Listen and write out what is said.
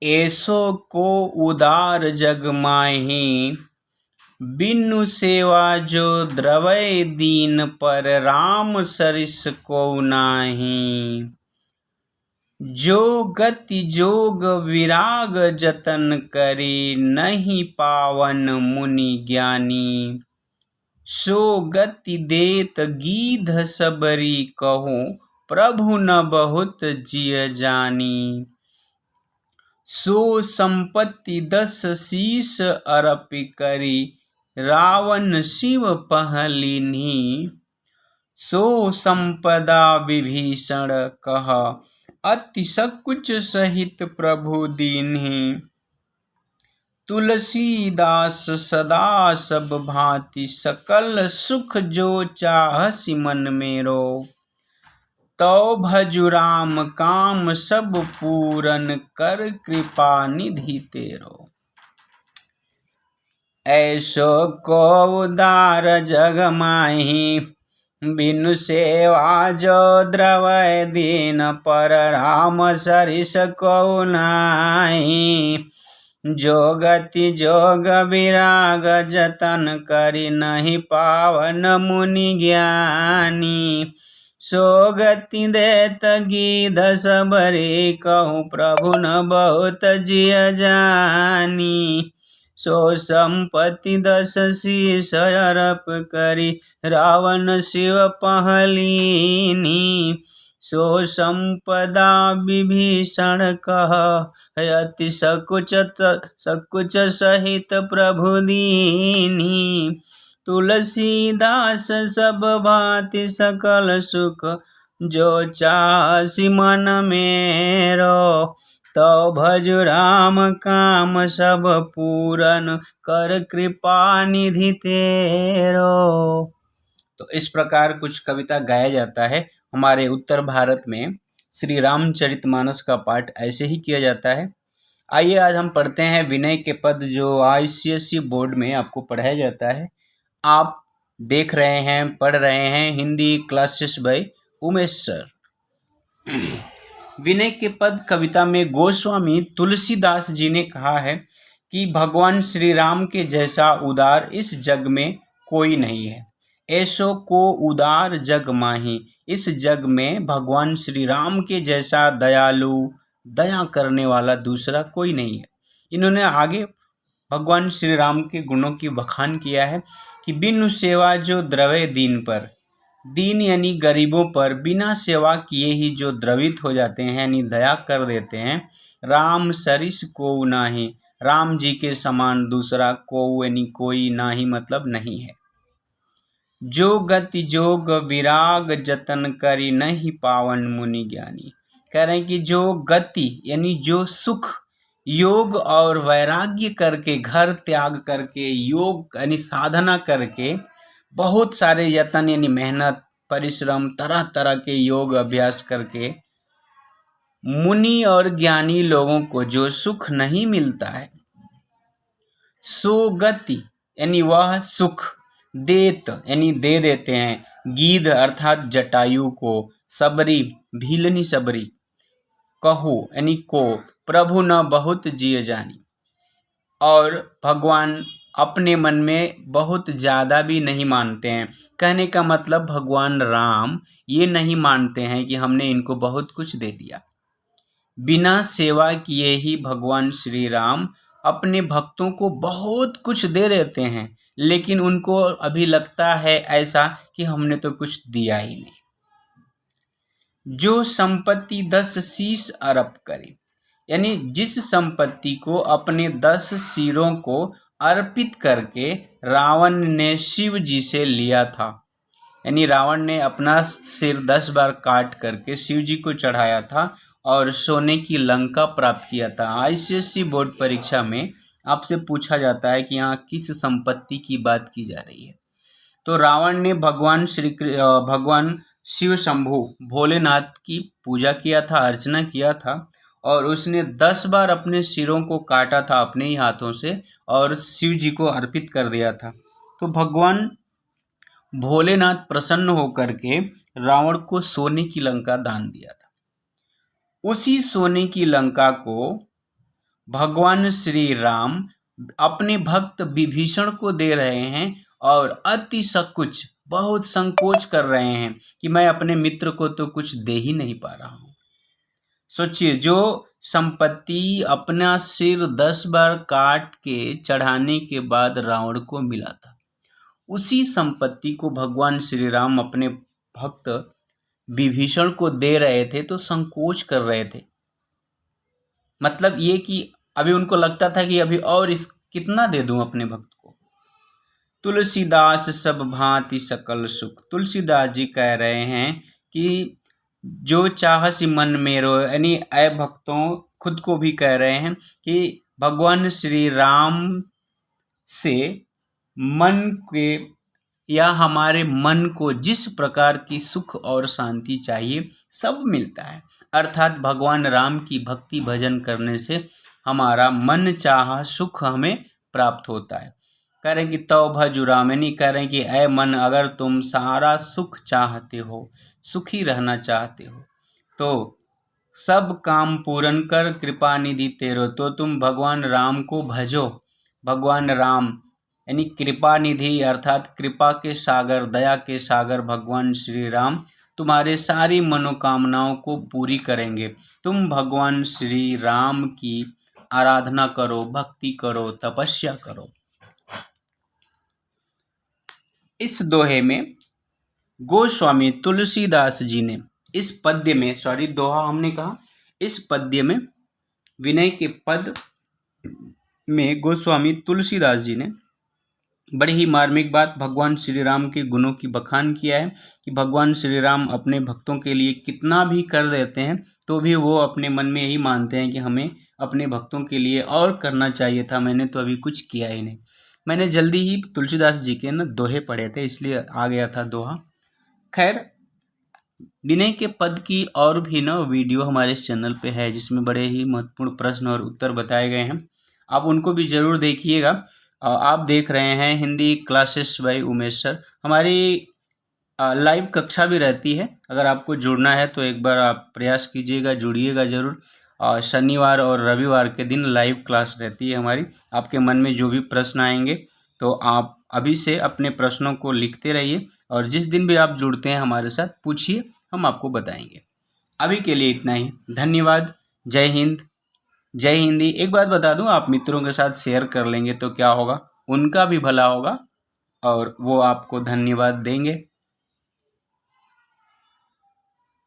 ऐसो को उदार जग माहि, बिनु सेवा जो द्रवै दीन पर, राम सरिस को नाही। जो गति जोग विराग जतन करी, नहीं पावन मुनि ज्ञानी। सो गति देत गीध सबरी, कहूँ प्रभु न बहुत जिय जानी। सो संपत्ति 10 शीस अर्प करी, रावण शिव पहलिनी। सो संपदा विभीषण कह, अति सकुच सहित प्रभु दीन्ही। तुलसीदास सदा सब भांति, सकल सुख जो चाहसि मन मेरो। तो भजु राम काम सब पूरन, कर कृपा निधि तेरो। ऐसो को उदार जग माहि, बिनु सेवा जो द्रवै दीन पर, राम सरिस को नाही। जो गति जोग विराग जतन करी, नहीं पावन मुनि ज्ञानी। सो गति देत गीध सबरी, कहूँ प्रभु न बहुत जिय जानी। सो संपत्ति 10 शीस अर्प करी, रावण शिव पहलिनी। सो संपदा विभीषण कह, अति सकुच सहित प्रभु दीनी। तुलसीदास सब भांति, सकल सुख जो चाहसि मन मेरो। तो भजु राम काम सब पूरन, कर कृपा निधि तेरो। तो इस प्रकार कुछ कविता गाया जाता है। हमारे उत्तर भारत में श्री रामचरितमानस का पाठ ऐसे ही किया जाता है। आइए आज हम पढ़ते हैं विनय के पद, जो ICSE बोर्ड में आपको पढ़ाया जाता है। आप देख रहे हैं, पढ़ रहे हैं Hindi classes by Umesh sir. विनय के पद कविता में गोस्वामी तुलसीदास जी ने कहा है कि भगवान श्री राम के जैसा उदार इस जग में कोई नहीं है। ऐसो को उदार जग माहि, इस जग में भगवान श्री राम के जैसा दयालु, दया करने वाला दूसरा कोई नहीं है। इन्होंने आगे भगवान श्री राम के गुणों की बखान किया है कि बिनु सेवा जो द्रवे दीन पर, दीन यानी गरीबों पर बिना सेवा किए ही जो द्रवित हो जाते हैं यानी दया कर देते हैं। राम सरिस को नाही, राम जी के समान दूसरा को यानी कोई नाही मतलब नहीं है। जो गति जोग विराग जतन करी, नहीं पावन मुनि ज्ञानी। कह रहे हैं कि जो गति यानी जो सुख योग और वैराग्य करके, घर त्याग करके, योग यानी साधना करके, बहुत सारे यत्न यानी मेहनत परिश्रम, तरह तरह के योग अभ्यास करके मुनि और ज्ञानी लोगों को जो सुख नहीं मिलता है, सो गति यानी वह सुख देत यानी दे देते हैं। गीध अर्थात जटायु को, सबरी भीलनी सबरी, कहो यानी को, प्रभु न बहुत जिय जानी। और भगवान अपने मन में बहुत ज़्यादा भी नहीं मानते हैं। कहने का मतलब भगवान राम ये नहीं मानते हैं कि हमने इनको बहुत कुछ दे दिया। बिना सेवा किए ही भगवान श्री राम अपने भक्तों को बहुत कुछ दे देते हैं, लेकिन उनको अभी लगता है ऐसा कि हमने तो कुछ दिया ही नहीं। जो संपत्ति 10 शीस अर्प करे, यानी जिस संपत्ति को अपने 10 सिरों को अर्पित करके रावण ने शिव जी से लिया था, यानी रावण ने अपना सिर 10 बार काट करके शिव जी को चढ़ाया था और सोने की लंका प्राप्त किया था। ICSE बोर्ड परीक्षा में आपसे पूछा जाता है कि यहाँ किस संपत्ति की बात की जा रही है। तो रावण ने भगवान शिव शंभु भोलेनाथ की पूजा किया था, अर्चना किया था, और उसने 10 बार अपने सिरों को काटा था अपने ही हाथों से और शिव जी को अर्पित कर दिया था। तो भगवान भोलेनाथ प्रसन्न होकर के रावण को सोने की लंका दान दिया था। उसी सोने की लंका को भगवान श्री राम अपने भक्त विभीषण को दे रहे हैं और अति संकुच, बहुत संकोच कर रहे हैं कि मैं अपने मित्र को तो कुछ दे ही नहीं पा रहा हूं। सोचिए, जो संपत्ति अपना सिर 10 बार काट के चढ़ाने के बाद रावण को मिला था, उसी संपत्ति को भगवान श्री राम अपने भक्त विभीषण को दे रहे थे तो संकोच कर रहे थे। मतलब ये कि अभी उनको लगता था कि अभी और इस कितना दे दूं अपने भक्त को। तुलसीदास सब भांति सकल सुख, तुलसीदास जी कह रहे हैं कि जो चाहसी मन मेरो, यानी ऐ भक्तों, खुद को भी कह रहे हैं कि भगवान श्री राम से मन के या हमारे मन को जिस प्रकार की सुख और शांति चाहिए सब मिलता है। अर्थात भगवान राम की भक्ति भजन करने से हमारा मन चाहा सुख हमें प्राप्त होता है। कह रहे हैं कि तौ भजु राम, यानी कह रहे हैं कि ऐ मन, अगर तुम सारा सुख चाहते हो, सुखी रहना चाहते हो, तो सब काम पूरन कर कृपा निधि तेरो, तो तुम भगवान राम को भजो। भगवान राम यानी कृपा निधि, अर्थात कृपा के सागर, दया के सागर भगवान श्री राम तुम्हारे सारी मनोकामनाओं को पूरी करेंगे। तुम भगवान श्री राम की आराधना करो, भक्ति करो, तपस्या करो। इस दोहे में गोस्वामी तुलसीदास जी ने इस पद्य में, दोहा हमने कहा, इस पद्य में विनय के पद में गोस्वामी तुलसीदास जी ने बड़ी ही मार्मिक बात भगवान श्री राम के गुणों की बखान किया है कि भगवान श्री राम अपने भक्तों के लिए कितना भी कर देते हैं तो भी वो अपने मन में यही मानते हैं कि हमें अपने भक्तों के लिए और करना चाहिए था, मैंने तो अभी कुछ किया ही नहीं। मैंने जल्दी ही तुलसीदास जी के दोहे पढ़े थे, इसलिए आ गया था दोहा। खैर, विनय के पद की और भी वीडियो हमारे इस चैनल पे है जिसमें बड़े ही महत्वपूर्ण प्रश्न और उत्तर बताए गए हैं, आप उनको भी ज़रूर देखिएगा। आप देख रहे हैं Hindi classes by Umesh sir. हमारी लाइव कक्षा भी रहती है, अगर आपको जुड़ना है तो एक बार आप प्रयास कीजिएगा, जुड़िएगा ज़रूर। शनिवार और रविवार के दिन लाइव क्लास रहती है हमारी। आपके मन में जो भी प्रश्न आएंगे तो आप अभी से अपने प्रश्नों को लिखते रहिए और जिस दिन भी आप जुड़ते हैं हमारे साथ पूछिए, हम आपको बताएंगे। अभी के लिए इतना ही, धन्यवाद। जय हिंद, जय हिंदी। एक बात बता दूं, आप मित्रों के साथ शेयर कर लेंगे तो क्या होगा, उनका भी भला होगा और वो आपको धन्यवाद देंगे।